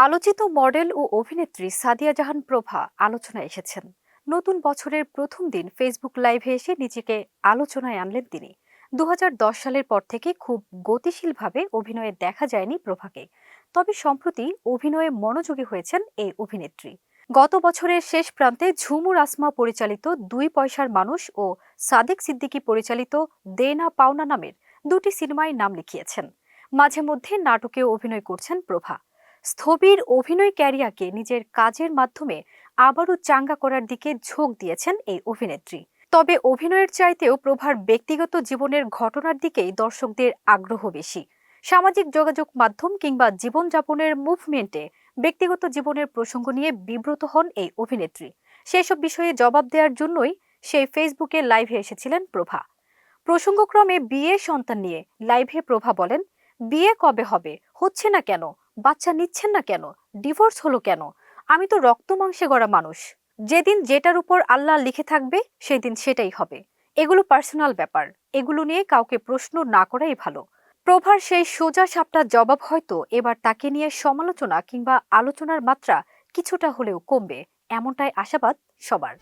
আলোচিত মডেল ও অভিনেত্রী সাদিয়া জাহান প্রভা আলোচনায় এসেছেন। নতুন বছরের প্রথম দিন ফেসবুক লাইভে এসে নিজেকে আলোচনায় আনলেন তিনি। ২০১০ সালের পর থেকে খুব গতিশীলভাবে অভিনয়ে দেখা যায়নি প্রভাকে। তবে সম্প্রতি অভিনয়ে মনোযোগী হয়েছেন এই অভিনেত্রী। গত বছরের শেষ প্রান্তে ঝুমুর আসমা পরিচালিত ২ পয়সার মানুষ ও সাদেক সিদ্দিকী পরিচালিত দে না পাওনা নামের দুটি সিনেমায় নাম লিখিয়েছেন। মাঝে মধ্যে নাটকেও অভিনয় করছেন প্রভা। স্থবির অভিনয় ক্যারিয়ারকে নিজের কাজের মাধ্যমে আবারও চাঙ্গা করার দিকে ঝোঁক দিয়েছেন এই অভিনেত্রী। তবে অভিনয়ের চাইতেও প্রভার ব্যক্তিগত জীবনের ঘটনার দিকেই দর্শকদের আগ্রহ বেশি। সামাজিক যোগাযোগ মাধ্যম কিংবা জীবনযাপনের মুভমেন্টে ব্যক্তিগত জীবনের প্রসঙ্গ নিয়ে বিব্রত হন এই অভিনেত্রী। সেসব বিষয়ে জবাব দেওয়ার জন্যই সেই ফেসবুকে লাইভে এসেছিলেন প্রভা। প্রসঙ্গক্রমে বিয়ে সন্তান নিয়ে লাইভে প্রভা বলেন, বিয়ে কবে হবে, হচ্ছে না কেন, বাচ্চা নিচ্ছেন না কেন, ডিভোর্স হলো কেন? আমি তো রক্ত মাংসে গড়া মানুষ। যেদিন যেটার উপর আল্লাহ লিখে থাকবে সেদিন সেটাই হবে। এগুলো পার্সোনাল ব্যাপার, এগুলো নিয়ে কাউকে প্রশ্ন না করাই ভালো। প্রভার সেই সোজা সাপটা জবাব হয়তো এবার তাকে নিয়ে সমালোচনা কিংবা আলোচনার মাত্রা কিছুটা হলেও কমবে, এমনটাই আশাবাদ সবার।